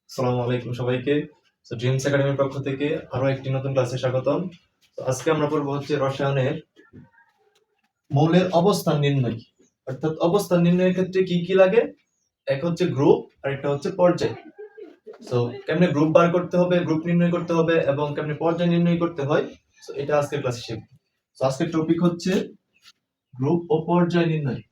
আসসালামু আলাইকুম সবাইকে। ড্রিমস একাডেমির পক্ষ থেকে আরো একটি নতুন ক্লাসে স্বাগতম। আজকে আমরা পড়বো হচ্ছে রসায়নের মৌলের অবস্থান নির্ণয়। অর্থাৎ অবস্থান নির্ণয়ের ক্ষেত্রে কি কি লাগে, এক হচ্ছে গ্রুপ আর একটা হচ্ছে পর্যায়। সো কেমনে গ্রুপ বার করতে হবে, গ্রুপ নির্ণয় করতে হবে এবং কেমনে পর্যায় নির্ণয় করতে হয়, সো এটা আজকের ক্লাসে শিখব। সো আজকের টপিক হচ্ছে গ্রুপ ও পর্যায় নির্ণয়।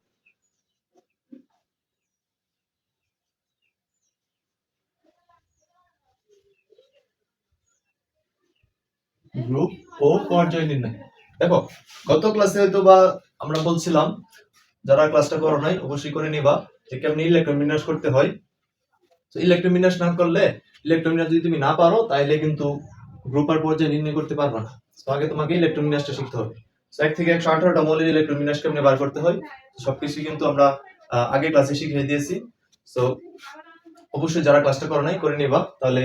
গ্রুপ ও পর্যায় নির্ণয়। দেখো, গত ক্লাসে হয়তো বা আমরা বলছিলাম, যারা ক্লাসটা করো নাই অবশ্যই করে নিবা, যে কেমনি ইলেকট্রন বিন্যাস করতে হয়। তো ইলেকট্রন বিন্যাস না করলে, ইলেকট্রন বিন্যাস যদি তুমি না পারো, তাহলে কিন্তু গ্রুপ আর পর্যায়ে নির্ণয় করতে পারবে না। তো আগে তোমাকে ইলেকট্রন বিন্যাসটা শিখতে হবে। তো 1 থেকে 118টা মৌলের ইলেকট্রন বিন্যাস কেমনে বার করতে হয়, সবকিছু কিন্তু আমরা আগে ক্লাসে শিখিয়ে দিয়েছি। সো অবশ্যই যারা ক্লাসটা করো নাই করে নিবা, তাহলে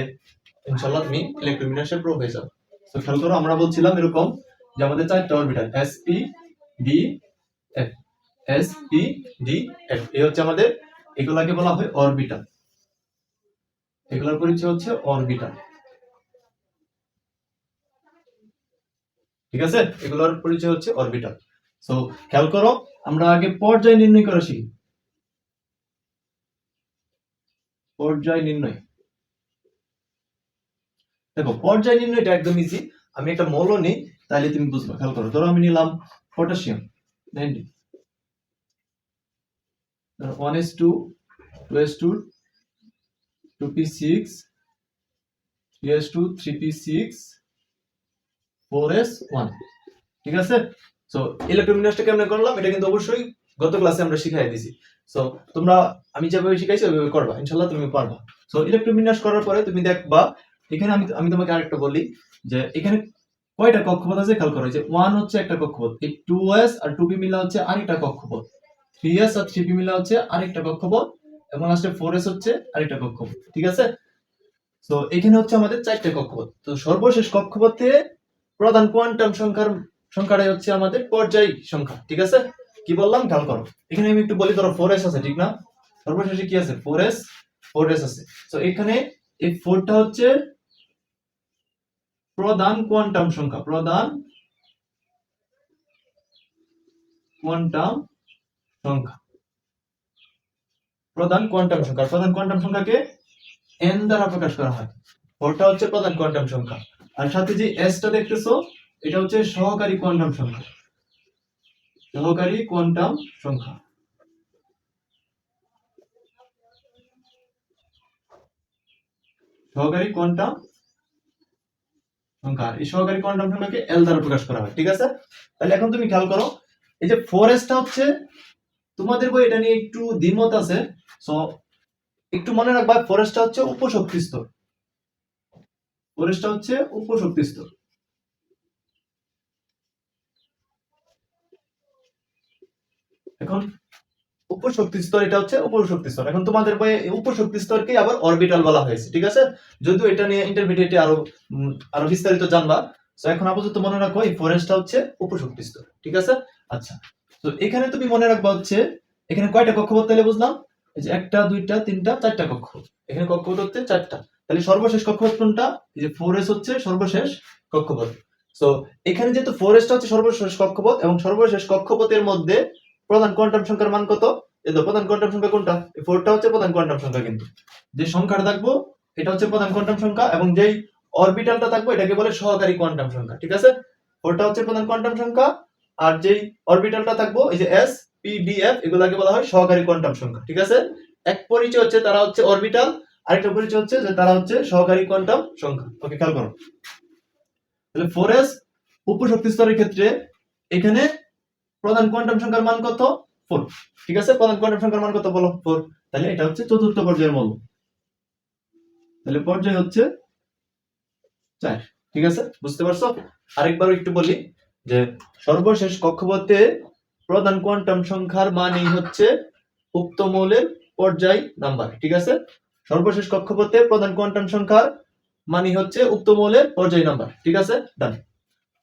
ইনশাআল্লাহ তুমি ইলেকট্রন বিন্যাসের প্রো হয়ে যাবে। তো খেয়াল করো, আমরা বলছিলাম এরকম যে আমাদের 4টা orbital sp d f, sp d f, এই হচ্ছে আমাদের, এগুলাকে বলা হয় অরবিটাল। এগুলোর পরিচয় হচ্ছে অরবিটাল। ঠিক আছে, এগুলোর পরিচয় হচ্ছে অরবিটাল। সো খেয়াল করো, আমরা আগে পর্যায় নির্ণয় করা শিখি। পর্যায় নির্ণয়, দেখো পর্যায় নির্ণয়টা একদম ইজি। আমি একটা মৌল নিই, তাহলে তুমি বুঝবে। খেয়াল করো, ধরো আমি নিলাম potassium 90, 1s2, 2s2, 2p6, 3s2, 3p6, 4s1। ঠিক আছে। সো ইলেকট্রন বিন্যাসটা কেমনে করলাম, এটা কিন্তু অবশ্যই গত ক্লাসে আমরা শিখাই দিয়েছি। সো তোমরা, আমি যেভাবে শিখাইছি ওইভাবে করবা, ইনশাআল্লাহ তুমি পারবা। সো ইলেকট্রন বিন্যাস করার পরে তুমি দেখবা, এখানে আমি আমি তোমাকে আরেকটা বলি, যে এখানে কয়টা কক্ষপথ আছে খেয়াল করো। যে 1 হচ্ছে একটা কক্ষপথ, এই 2s আর 2p মিলা হচ্ছে আরেকটা কক্ষপথ, 3s আর 3p মিলা হচ্ছে আরেকটা কক্ষপথ, এবং লাস্টে 4s হচ্ছে আরেকটা কক্ষপথ। ঠিক আছে। সো এখানে হচ্ছে আমাদের 4টা কক্ষপথ। তো সর্বশেষ কক্ষপথে প্রধান কোয়ান্টাম সংখ্যাটাই হচ্ছে আমাদের পর্যায় সংখ্যা। ঠিক আছে। কি বললাম খেয়াল করো, এখানে আমি একটু বলি, ধরো 4s আছে, ঠিক না? সর্বশেষে কি আছে? 4s আছে। তো এখানে এই 4টা হচ্ছে প্রধান কোয়ান্টাম সংখ্যা, প্রধান কোয়ান্টাম সংখ্যা, প্রধান কোয়ান্টাম সংখ্যা। প্রধান কোয়ান্টাম সংখ্যাকে n দ্বারা প্রকাশ করা হয়। 4টা হচ্ছে প্রধান কোয়ান্টাম সংখ্যা, আর সাথে যে s টা দেখতেছো, এটা হচ্ছে সহকারী কোয়ান্টাম সংখ্যা, সহকারী কোয়ান্টাম সংখ্যা। সহকারী কোয়ান্টাম সংখ্যা, এই সহকারী কোয়ান্টাম সংখ্যাকে l দ্বারা প্রকাশ করা হয়। ঠিক আছে। তাহলে এখন তুমি খেয়াল করো, এই যে 4s টা হচ্ছে, তোমাদের বই এটা নিয়ে একটু দ্বিমত আছে। সো একটু মনে রাখবা, 4s টা হচ্ছে উপশক্তি স্তর, 4s টা হচ্ছে উপশক্তি স্তর। এখন উপশক্তি স্তর, এটা হচ্ছে উপশক্তি স্তর। এখন তোমাদের বইয়ে উপশক্তি স্তরকে আবার অরবিটাল বলা হয়েছে। ঠিক আছে। যদিও এটা নিয়ে ইন্টারমিডিয়েটে আরো বিস্তারিত জানবা। তো এখন আপাতত মনে রাখো, এই 4s টা হচ্ছে উপশক্তি স্তর। ঠিক আছে। আচ্ছা, তো এখানে তুমি মনে রাখবা হচ্ছে, এখানে কয়টা কক্ষপথ তাহলে বুঝলাম? এই যে 1টা 2টা 3টা 4টা কক্ষপথ। এখানে কক্ষপথ হচ্ছে 4টা। তাহলে সর্বশেষ কক্ষপথ কোনটা? এই যে 4s হচ্ছে সর্বশেষ কক্ষপথ। সো এখানে যেহেতু 4s টা হচ্ছে সর্বশেষ কক্ষপথ, এবং সর্বশেষ কক্ষপথের মধ্যে প্রধান কোয়ান্টাম সংখ্যার মান কত? এই তো প্রধান কোয়ান্টাম সংখ্যা কোনটা? এই 4টা হচ্ছে প্রধান কোয়ান্টাম সংখ্যা। কিন্তু যে সংখ্যাটা থাকবো, এটা হচ্ছে প্রধান কোয়ান্টাম সংখ্যা, এবং যেই অরবিটালটা থাকবো এটাকে বলে সহকারী কোয়ান্টাম সংখ্যা। ঠিক আছে। 4টা হচ্ছে প্রধান কোয়ান্টাম সংখ্যা, আর যেই অরবিটালটা থাকবো, এই যে s p d f, এগুলাকে বলা হয় সহকারী কোয়ান্টাম সংখ্যা। ঠিক আছে। এক পরিচয় হচ্ছে তারা হচ্ছে অরবিটাল, আরেকটা পরিচয় হচ্ছে যে তারা হচ্ছে সহকারী কোয়ান্টাম সংখ্যা। ওকে, খেয়াল করো। তাহলে 4s উপশক্তি স্তরের ক্ষেত্রে এখানে প্রধান কোয়ান্টাম সংখ্যার মান কত? 4। ঠিক আছে। প্রধান কোয়ান্টাম সংখ্যার মান কত বলো? 4। তাহলে এটা হচ্ছে চতুর্থ পর্যায়ের মৌল। তাহলে পর্যায় হচ্ছে 4। ঠিক আছে, বুঝতে পারছো? আরেকবার একটু বলি, যে সর্বশেষ কক্ষপথে প্রধান কোয়ান্টাম সংখ্যার মানই হচ্ছে উক্ত মৌলের পর্যায় নাম্বার। ঠিক আছে। সর্বশেষ কক্ষপথে প্রধান কোয়ান্টাম সংখ্যার মানই হচ্ছে উক্ত মৌলের পর্যায় নাম্বার। ঠিক আছে, ডান।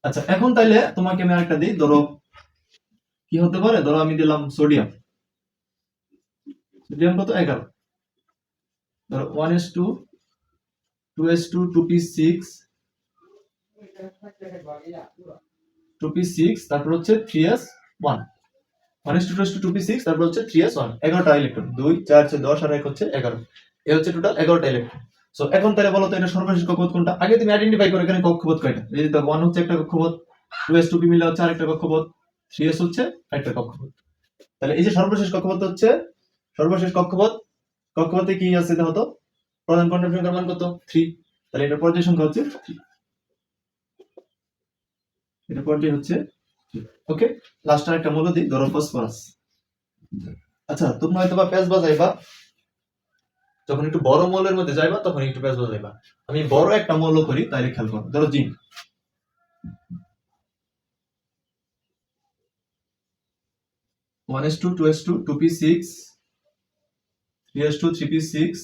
আচ্ছা, এখন তাইলে তোমাকে আমি আরেকটা দিই। ধরো কি হতে পারে, ধরো আমি দিলাম সোডিয়াম। সোডিয়াম কত? 11। ধরো 1s2, 2s2 2p6 2p6 তারপর হচ্ছে 3s1 1s2 2s2 2p6 তারপর হচ্ছে 3s1 11টা ইলেকট্রন 2 4 6 10 আর 1 হচ্ছে 11 এ হচ্ছে টোটাল 11টা ইলেকট্রন। সো এখন তাহলে বলো তো এটা সর্বশেষ কক্ষপথ কোনটা? আগে তুমি আইডেন্টিফাই করো এখানে কক্ষপথ কয়টা। এই যে 1 হচ্ছে একটা কক্ষপথ, 2s 2p মিলে হচ্ছে আরেকটা কক্ষপথ, 3s হচ্ছে আরেকটা কক্ষপথ। তাহলে এই যে সর্বশেষ কক্ষপথ হচ্ছে সর্বশেষ কক্ষপথ, কক্ষপথে কি আছে দেখো তো, প্রধান কোয়ান্টাম সংখ্যার মান কত? 3। তাহলে এটার পর্যায় সংখ্যা হচ্ছে 3, এটা পর্যায় হচ্ছে 3। ওকে, লাস্ট আর একটা মূল দিই, ধরো ফসফরাস। আচ্ছা তোমরা হয়তো বা প্যাচ বাজাইবা যখন একটু বড় মৌলের মধ্যে যাইবা, তখন একটু প্যাচ বাজাইবা। আমি বড় একটা মৌল করি, তাইলে খেয়াল করো, ধরো zinc. 1s2 2s2 2p6 3s2 3p6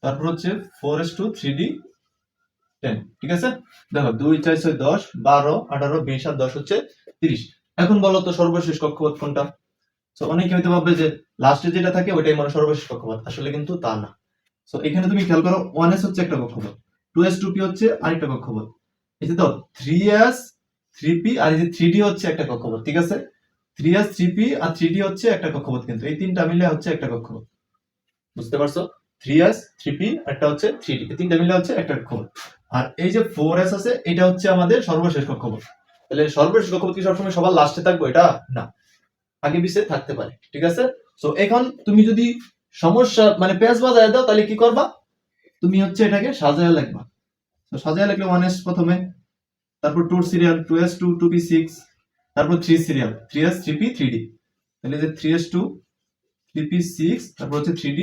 তারপর হচ্ছে 4s2 3d10। ঠিক আছে, দেখো 2 4 6 10 12 18 20 আর 10 হচ্ছে 30। এখন বলো তো সর্বশেষ কক্ষপথ কোনটা? সো অনেকে হয়তো ভাববে যে লাস্টে যেটা থাকে ওইটাই মানে সর্বশেষ কক্ষপথ, আসলে কিন্তু তা না। সো এখানে তুমি খেয়াল করো 1s হচ্ছে একটা কক্ষপথ, 2s 2p হচ্ছে আরেকটা কক্ষপথ, এই যে তো 3s 3p আর এই যে 3d হচ্ছে একটা কক্ষপথ। ঠিক আছে, 3s 3p আর 3d হচ্ছে একটা কক্ষপথ, কিন্তু এই তিনটা মিলে হচ্ছে একটা কক্ষপথ। বুঝতে পারছো? 3s 3p একটা হচ্ছে 3d, এই তিনটা মিলে হচ্ছে একটা কক্ষপথ। আর এই যে 4s আছে, এটা হচ্ছে আমাদের সর্বশেষ কক্ষপথ। তাহলে সর্বশেষ কক্ষপথ কি সবসময় সবার লাস্টে থাকবে? এটা না, আগে পিছিয়ে থাকতে পারে। ঠিক আছে, সো এখন তুমি যদি সমস্যা মানে পেজ বাজায় দাও, তাহলে কি করবা? তুমি হচ্ছে এটাকে সাজায় লিখবা। তো সাজায় লিখলে 1s প্রথমে, তারপর 2 সিরিয়াল 2s 2 2p6, তারপর 3 সিরিয়াল 3s 3p 3d। তাহলে যে 3s 2 3p6 তারপর হচ্ছে 3d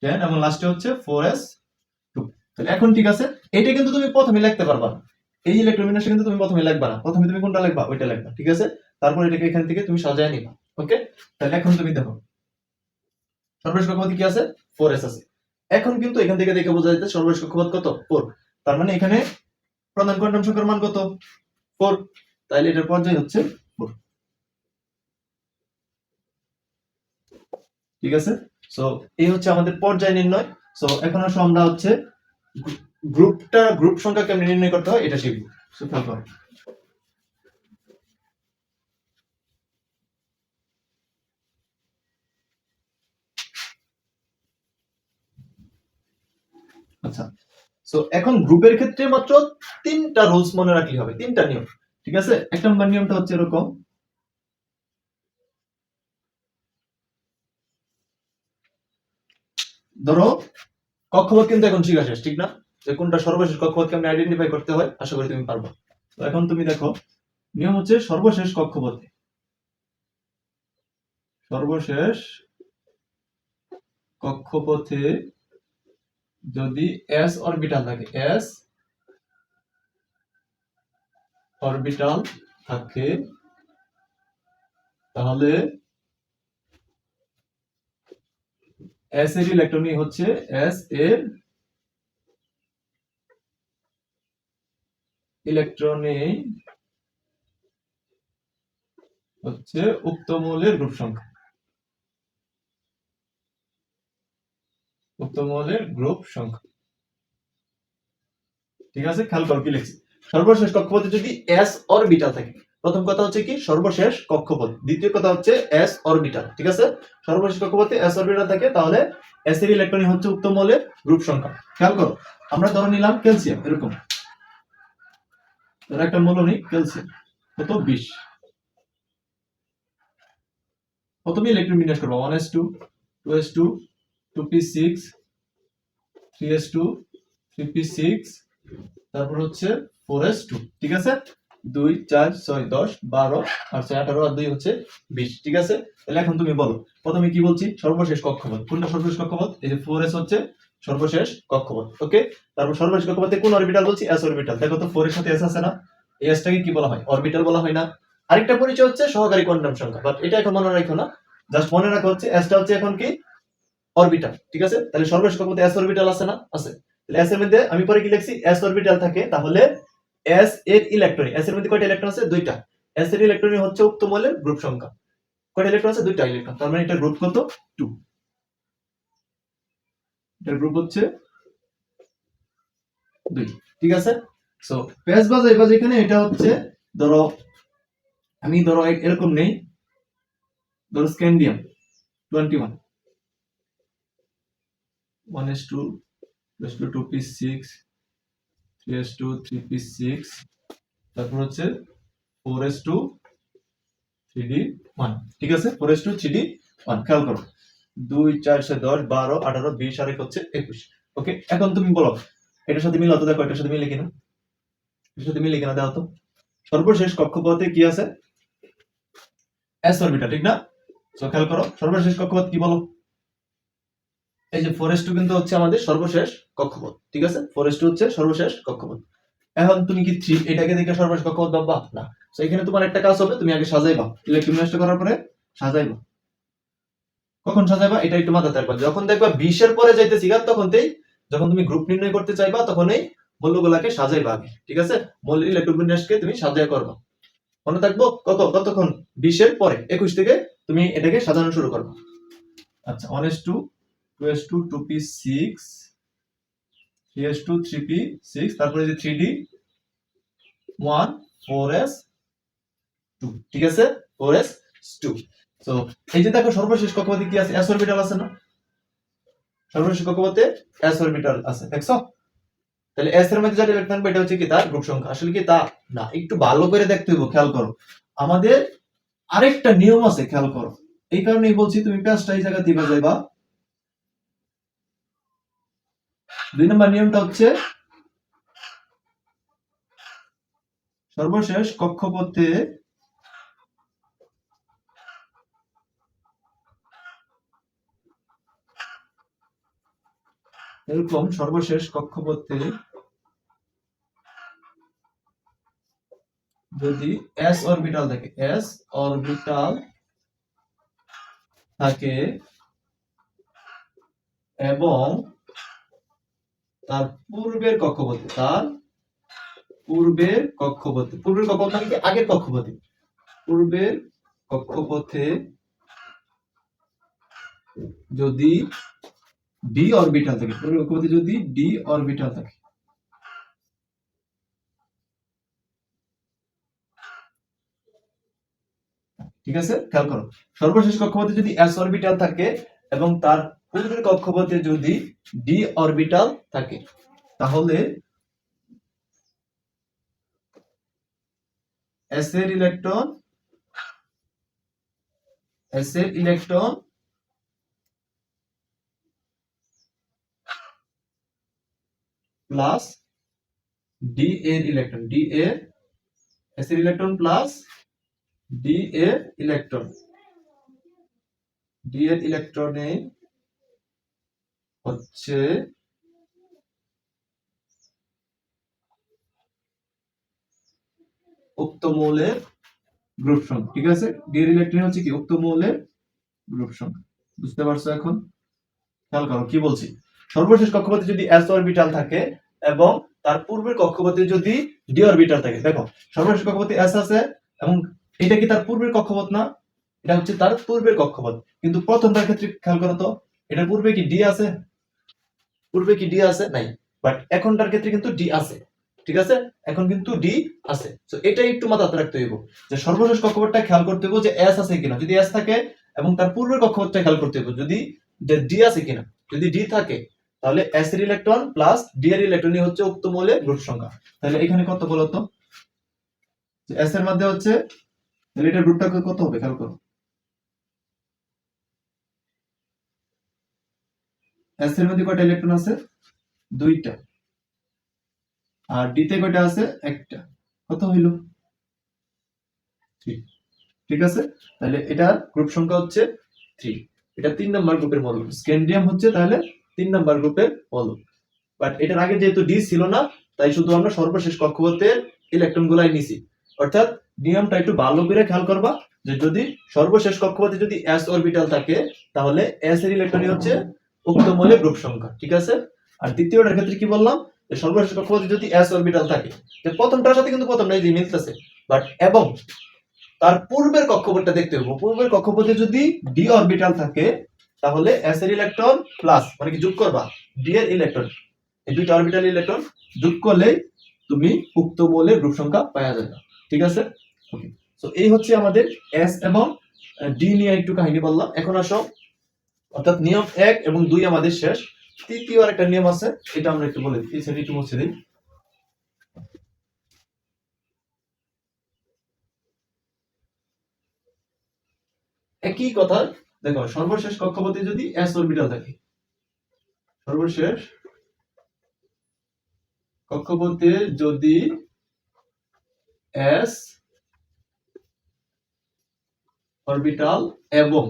10 এবং লাস্টে হচ্ছে 4s 2। তাহলে এখন ঠিক আছে, এটা কিন্তু তুমি প্রথমে লিখতে পারবা না, এই ইলেকট্রন বিন্যাসটা কিন্তু তুমি প্রথমে লিখবা না, প্রথমে তুমি কোনটা লিখবা? ওইটা লিখবা। ঠিক আছে, তারপর এটাকে এখান থেকে তুমি সাজায় নিবা। ওকে, তাহলে এখন তুমি দেখো সর্বশেষ কক্ষপথ কি আছে? 4s আছে। এখন কিন্তু এখান থেকে দেখে বোঝা যাচ্ছে সর্বশেষ কক্ষপথ কত? 4। তার মানে এখানে প্রধান কোয়ান্টাম সংখ্যার মান কত? 4। তাইলে এটার পর্যায় হচ্ছে 4। ঠিক আছে, সো এই হচ্ছে আমাদের পর্যায় নির্ণয়। সো এখন আসলে আমরা হচ্ছে গ্রুপ সংখ্যা কেমনে নির্ণয় করতে হয় এটা শিখব। সো খেয়াল করো। আচ্ছা, সো এখন গ্রুপের ক্ষেত্রে মাত্র 3টা রুলস মনে রাখলে হবে, 3টা নিয়ম। ঠিক আছে, এক নম্বর নিয়মটা হচ্ছে এরকম, ধরো কক্ষপথ কিন্তু এখন শিখা শেষ, ঠিক না? যে কোনটা সর্বশেষ কক্ষপথ কেমনে আইডেন্টিফাই করতে হয়, আশা করি তুমি পারবা। তো এখন তুমি দেখো, নিয়ম হচ্ছে সর্বশেষ কক্ষপথে যদি s অরবিটাল থাকে, s অরবিটাল থাকে, তাহলে s এর ইলেকট্রনই হচ্ছে s এর ইলেকট্রনই হচ্ছে উক্ত মৌলের গ্রুপ সংখ্যা, উক্ত মৌলের গ্রুপ সংখ্যা। ঠিক আছে, খেয়াল করো কি লিখছি। সর্বশেষ কক্ষপথে যদি s অরবিটাল থাকে, প্রথম কথা হচ্ছে কি সর্বশেষ কক্ষপথ, দ্বিতীয় কথা হচ্ছে s অরবিটাল। ঠিক আছে, সর্বশেষ কক্ষপথে s অরবিটাল থাকে, তাহলে s এর ইলেকট্রনই হচ্ছে উক্ত মৌলের গ্রুপ সংখ্যা। খেয়াল করো, আমরা ধরে নিলাম ক্যালসিয়াম, এরকম ধরো একটা মৌল নিই ক্যালসিয়াম, কত? 20। প্রথমে ইলেকট্রন বিন্যাস করবো 1s2 2s2 2p6 3s2 3p6 তারপর হচ্ছে 4s2। ঠিক আছে, 2 4 6 10 12 আর 6 18 আর 2 হচ্ছে 20। ঠিক আছে, তাহলে এখন তুমি বলো প্রথমে কি বলছি? সর্বশেষ কক্ষপথ। কোনটা সর্বশেষ কক্ষপথ? এই যে 4s হচ্ছে সর্বশেষ কক্ষপথ। ওকে, তারপর সর্বশেষ কক্ষপথে কোন অরবিটাল বলছি? s orbital. দেখো তো 4 এর সাথে s আছে না, এই s টাকে কি বলা হয়? অরবিটাল বলা হয় না? আরেকটা পরিচয় হচ্ছে সহকারী কোয়ান্টাম সংখ্যা, বাট এটা এখন মনে রাখো না, জাস্ট মনে রাখো হচ্ছে s টা হচ্ছে এখন কি অরবিটাল। ঠিক আছে, তাহলে সর্বশেষ কক্ষপথে s অরবিটাল আছে না? আছে। তাহলে s এর মধ্যে আমি পরে কি লিখছি? s অরবিটাল থাকে, তাহলে s এর ইলেকট্রন, s এর মধ্যে কয়টা ইলেকট্রন আছে? দুইটা। s এর ইলেকট্রন হচ্ছে উক্ত মৌলের গ্রুপ সংখ্যা। কয়টা ইলেকট্রন আছে? দুইটা ইলেকট্রন। তার মানে এটা গ্রুপ কত? 2। এটার গ্রুপ হচ্ছে 2, ঠিক আছে। সো পেজ বাজাইবা যেখানে এটা হচ্ছে ধরো আমি এরকম নেই, ধরো স্ক্যান্ডিয়াম 21 1:2 2p6 3:2 3p6 তারপর হচ্ছে 4:2 3d1, ঠিক আছে। 4:2 3d1 খেয়াল করো 2 4 6 10 12 18 20 আর 1 হচ্ছে 21। ওকে, এখন তুমি বলো এটার সাথে মিল হতো, দেখো এটার সাথে মিলে কিনা, এটার সাথে মিলে কিনা দাও তো। সর্বশেষ কক্ষপথে কি আছে? s অরবিটাল, ঠিক না? সো খেয়াল করো সর্বশেষ কক্ষপথ কি বলো? এই যে 4:2 কিন্তু হচ্ছে আমাদের সর্বশেষ কক্ষপথ, ঠিক আছে। 4:2 হচ্ছে সর্বশেষ কক্ষপথ। এখন তুমি কি 3 এটাকে দেখে সর্বশেষ কক্ষপথ ভাববা? না। সো এখানে তোমার একটা কাজ হবে, তুমি আগে সাজাইবা, ইলেকট্রন করার পরে সাজাইবা। কখন সাজাইবা এটা একটু মাথায় রাখবা। যখন দেখবা 20 এর পরে যাইতেছি যখন তুমি গ্রুপ নির্ণয় করতে চাইবা তখনই মৌলগুলাকে সাজাইবা আগে, ঠিক আছে। মৌল ইলেকট্রন বিন্যাসকে তুমি সাজায় করবা। মনে থাকবো কতক্ষণ? 20 এর পরে 21 থেকে তুমি এটাকে সাজানো শুরু করবা। আচ্ছা 1:2 2:2 2p6 3:2 3p6 তারপরে যে 3d1 4s2, ঠিক আছে। 4s2। সো এই যে দেখো সর্বশেষ কক্ষপথে কি আছে? s অরবিটাল আছে না? সর্বশেষ কক্ষপথে s অরবিটাল আছে, দেখছো? তাহলে s এর মধ্যে যেটা ইলেকট্রন থাকবে এটা হচ্ছে কি তার গ্রুপ সংখ্যা। আসলে কি তা না, একটু ভালো করে দেখতে হইব, খেয়াল করো। আমাদের আরেকটা নিয়ম আছে, খেয়াল করো। এই কারণেই বলছি তুমি পেজটা এই জায়গা দিবা যাইবা। 2 নম্বর নিয়মটা হচ্ছে সর্বশেষ কক্ষপথে এরকম সর্বশেষ কক্ষপথে যদি s অরবিটাল থাকে এবং তার পূর্বের কক্ষপথে মানে কি আগের পূর্বের কক্ষপথে যদি d অরবিটাল থাকে, পূর্বের কক্ষপথে যদি d অরবিটাল থাকে, ঠিক আছে। খেয়াল করো সর্বশেষ কক্ষপথে যদি s অরবিটাল থাকে এবং তার পূর্বের কক্ষপথে যদি d অরবিটাল থাকে, তাহলে s এর ইলেকট্রন প্লাস d এর ইলেকট্রন প্লাস d এর ইলেকট্রনে হচ্ছে উক্ত মৌলের গ্রুপ সংখ্যা, ঠিক আছে। d এর ইলেকট্রন হচ্ছে কি উক্ত মৌলের গ্রুপ সংখ্যা। বুঝতে পারছো এখন? খেয়াল করো কি বলছি। সর্বশেষ কক্ষপথে যদি s অরবিটাল থাকে এবং তার পূর্বের কক্ষপথে যদি d অরবিটাল থাকে, দেখো সর্বশেষ কক্ষপথে s আছে এবং এটা কি তার পূর্বের কক্ষপথ না? এটা হচ্ছে তার পূর্বের কক্ষপথ। কিন্তু প্রথমটার ক্ষেত্রে খেয়াল করো তো, এটার পূর্বে কি d আছে? নাই। বাট এখনটার ক্ষেত্রে কিন্তু d আছে, ঠিক আছে। এখন কিন্তু d আছে। সো এটাই একটু মাথায় রাখতে হইব যে সর্বশেষ কক্ষপথটা খেয়াল করতে হইব যে s আছে কিনা। যদি s থাকে এবং তার পূর্বের কক্ষপথটা খেয়াল করতে হইব যদি d আছে কিনা। যদি d থাকে তাহলে s এর ইলেকট্রন প্লাস d এর ইলেকট্রনই হচ্ছে উক্ত মৌলের গ্রুপ সংখ্যা। তাহলে এখানে কত বলো তো? যে s এর মধ্যে হচ্ছে, তাহলে এটার গ্রুপটা কত হবে খেয়াল করো। s এর মধ্যে কয়টা ইলেকট্রন আছে? 2টা। আর d তে কয়টা আছে? একটা। কত হইল? 3, ঠিক আছে। তাহলে এটার গ্রুপ সংখ্যা হচ্ছে 3। এটা 3 নাম্বার গ্রুপের মৌল। স্ক্যান্ডিয়াম হচ্ছে তাহলে 3 নাম্বার গ্রুপের মৌল। বাট এটার আগে যেহেতু d ছিল না, তাই শুধু আমরা সর্বশেষ কক্ষপথের ইলেকট্রনগুলাই নিছি। অর্থাৎ নিয়মটা একটু ভালো করে খেয়াল করবা যে যদি সর্বশেষ কক্ষপথে যদি s অরবিটাল থাকে তাহলে s এর ইলেকট্রনই হচ্ছে উক্ত মৌলের গ্রুপ সংখ্যা, ঠিক আছে। আর দ্বিতীয়টার ক্ষেত্রে কি বললাম যে সর্বশেষ কক্ষপথে যদি s অরবিটাল থাকে, যে প্রথমটার সাথে কিন্তু প্রথমটাই যে মিলতেছে, বাট এবং তার পূর্বের কক্ষপথটা দেখতে হবে। পূর্বের কক্ষপথে যদি d অরবিটাল থাকে তাহলে s এর ইলেকট্রন প্লাস মানে কি যোগ করবা d এর ইলেকট্রন, এই দুইটা অরবিটাল ইলেকট্রন যোগ করলেই তুমি উক্ত মৌলের গ্রুপ সংখ্যা পাওয়া যাবে। ঠিক আছে, ওকে। সো এই হচ্ছে আমাদের এস এবং ডি নিয়ে একটু কাহিনী বললাম। এখন আসো, অর্থাৎ নিয়ম 1 এবং 2 আমাদের শেষ। তৃতীয় আর একটা নিয়ম আছে, এটা আমরা একটু বলে দিই, সেটা একটু মুছে দিই। একই কথা, দেখো সর্বশেষ কক্ষপথে যদি এস অরবিটাল থাকে, সর্বশেষ কক্ষপথে যদি এস অরবিটাল এবং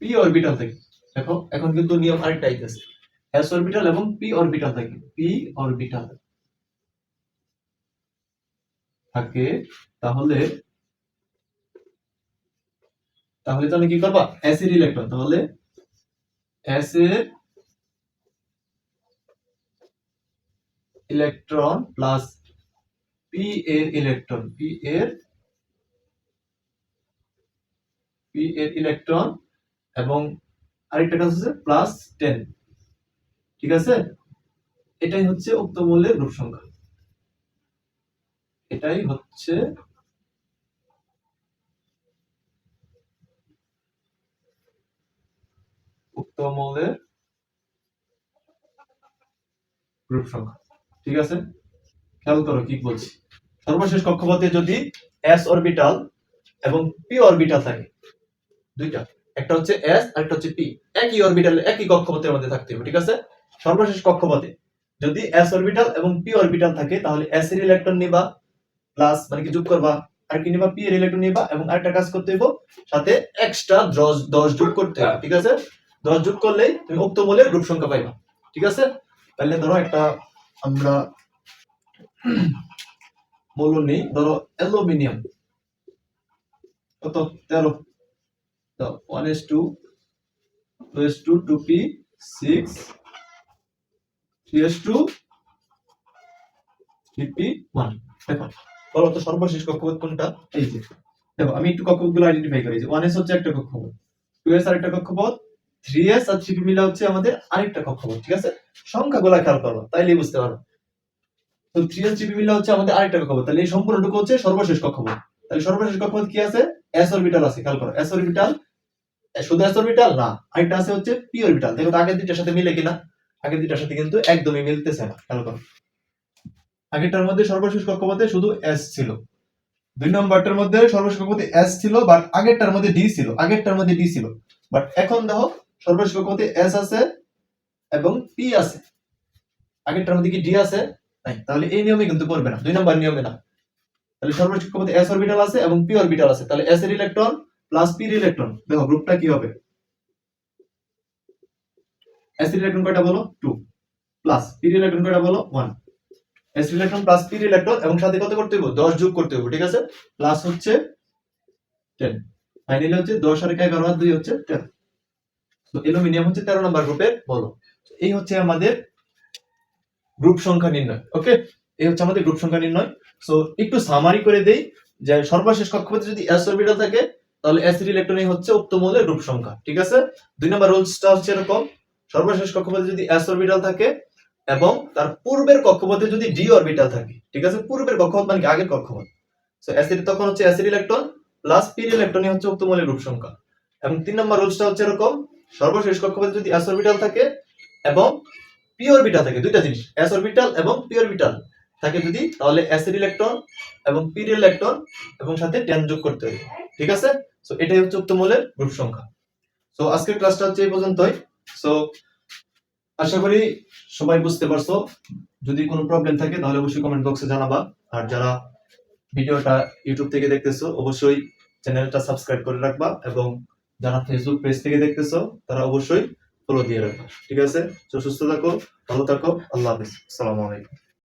পি অরবিটাল থাকে, দেখো এখন কিন্তু নিয়ম আরেকটা আইতেছে, এস অরবিটাল এবং পি অরবিটাল থাকে, পি অরবিটাল থাকে, তাহলে তাহলে তাহলে কি করবা, এস এর ইলেকট্রন, তাহলে এস এর ইলেকট্রন প্লাস পি এর ইলেকট্রন, পি এর ইলেকট্রন এবং আরেকটা কাজ আছে প্লাস 10। ঠিক আছে, এটাই হচ্ছে উক্ত মৌলের গ্রুপ সংখ্যা, এটাই হচ্ছে উক্ত মৌলের গ্রুপ সংখ্যা। ঠিক আছে, খেয়াল করো কি বলছি। সর্বশেষ কক্ষপথে যদি এস অরবিটাল এবং পি অরবিটাল থাকে, দুইটা, একটা হচ্ছে এস আর একটা হচ্ছে পি, একই অরবিটাল একই কক্ষপথের মধ্যে থাকতে হবে। ঠিক আছে, সর্বশেষ কক্ষপথে যদি এস অরবিটাল এবং পি অরবিটাল থাকে, তাহলে এস এর ইলেকট্রন নিবা, প্লাস মানে কি যোগ করবা, আর কি নিবা, পি এর ইলেকট্রন নিবা, এবং আরেকটা কাজ করতে হইব, সাথে এক্সট্রা 10 যোগ করতে হবে। ঠিক আছে, 10 যোগ করলেই তুমি উক্ত মৌলের গ্রুপ সংখ্যা পাইবা। ঠিক আছে, তাহলে ধরো একটা আমরা মৌল নেই, ধরো অ্যালুমিনিয়াম, কত 13, 1s2 2s2 2p6 3s2 3p1। দেখো বলো তো সর্বশেষ কক্ষপথ কোনটা? এই যে দেখো, আমি একটু কক্ষপথগুলো আইডেন্টিফাই করি। যে 1s হচ্ছে একটা কক্ষপথ, 2s আরেকটা কক্ষপথ, 3s আর 3p মিলা হচ্ছে আমাদের আরেকটা কক্ষপথ। ঠিক আছে, সংখ্যাগুলো খেয়াল করো, তাইলেই বুঝতে পারো। তো 3s 3p মিলা হচ্ছে আমাদের আরেকটা কক্ষপথ, তাহলে এই সম্পূর্ণটুকু হচ্ছে সর্বশেষ কক্ষপথ। তাহলে সর্বশেষ কক্ষপথ কি আছে? s অরবিটাল আছে, খেয়াল করো। s অরবিটাল, শুধু s অরবিটাল না, আরেকটা আছে হচ্ছে p অরবিটাল। দেখো তো আগের দুইটার সাথে মিলে কিনা, আগের দুইটার সাথে কিন্তু একদমই মিলতেছে না, খেয়াল করো। আগেরটার মধ্যে সর্বশেষ কক্ষপথে শুধু s ছিল, 2 নম্বরটার মধ্যে সর্বশেষ কক্ষপথে s ছিল, বাট আগেরটার মধ্যে d ছিল, বাট এখন দেখো সর্বশেষ কক্ষপথে s আছে এবং p আছে, আগেরটার মধ্যে কি d আছে? নাই, তাহলে এই নিয়মে কিন্তু পড়বে না, 2 নম্বর নিয়মে না। তাহলে সর্বশেষ কক্ষপথে s অরবিটাল আছে এবং p অরবিটাল আছে, তাহলে s এর ইলেকট্রন প্লাস p এর ইলেকট্রন, দেখো গ্রুপটা কি হবে, s এর ইলেকট্রন কয়টা বলো, 2, প্লাস p এর ইলেকট্রন কয়টা বলো, 1। s এর ইলেকট্রন প্লাস p এর ইলেকট্রন এবং সাথে কত করতে হবে, 10 যোগ করতে হবে। ঠিক আছে, প্লাস হচ্ছে 10, ফাইনালি হচ্ছে 10 আর 11 আর 2 হচ্ছে 13। তো অ্যালুমিনিয়াম হচ্ছে 13 নম্বর গ্রুপের বলো। এই হচ্ছে আমাদের গ্রুপ সংখ্যা নির্ণয়। ওকে, এই হচ্ছে আমাদের গ্রুপ সংখ্যা নির্ণয়। সো একটু সামারি করে দেই, যে সর্বশেষ কক্ষপথে যদি s অরবিটাল থাকে, তাহলে s এর ইলেকট্রনই হচ্ছে উক্ত মৌলের গ্রুপ সংখ্যা। ঠিক আছে, 2 নম্বর রুলসটা হচ্ছে এরকম, সর্বশেষ কক্ষপথে যদি s অরবিটাল থাকে এবং তার পূর্বের কক্ষপথে যদি d অরবিটাল থাকে, ঠিক আছে, পূর্বের কক্ষপথ মানে কি আগের কক্ষপথ, সো s এর তখন হচ্ছে s এর ইলেকট্রন প্লাস p এর ইলেকট্রনই হচ্ছে উক্ত মৌলের গ্রুপ সংখ্যা। এবং 3 নম্বর রুলসটা হচ্ছে এরকম, সর্বশেষ কক্ষপথে যদি s অরবিটাল থাকে এবং p অরবিটাল থাকে, দুইটা জিনিস, s অরবিটাল এবং p অরবিটাল থাকে যদি, তাহলে s এর ইলেকট্রন এবং p এর ইলেকট্রন এবং সাথে 10 যোগ করতে হবে। ঠিক আছে, সো এটাই হচ্ছে উক্ত মৌলের গ্রুপ সংখ্যা। সো আজকের ক্লাসটা হচ্ছে এই পর্যন্তই। সো আশা করি সবাই বুঝতে পারছো। যদি কোনো প্রবলেম থাকে তাহলে অবশ্যই কমেন্ট বক্সে জানাবা। আর যারা ভিডিওটা ইউটিউব থেকে দেখতেছো অবশ্যই চ্যানেলটা সাবস্ক্রাইব করে রাখবা, এবং যারা ফেসবুক পেজ থেকে দেখতেছো তারা অবশ্যই ফলো দিয়ে রাখবা। ঠিক আছে, তো সুস্থ থাকো, ভালো থাকো, আল্লাহ হাফেজ, আসসালামু আলাইকুম।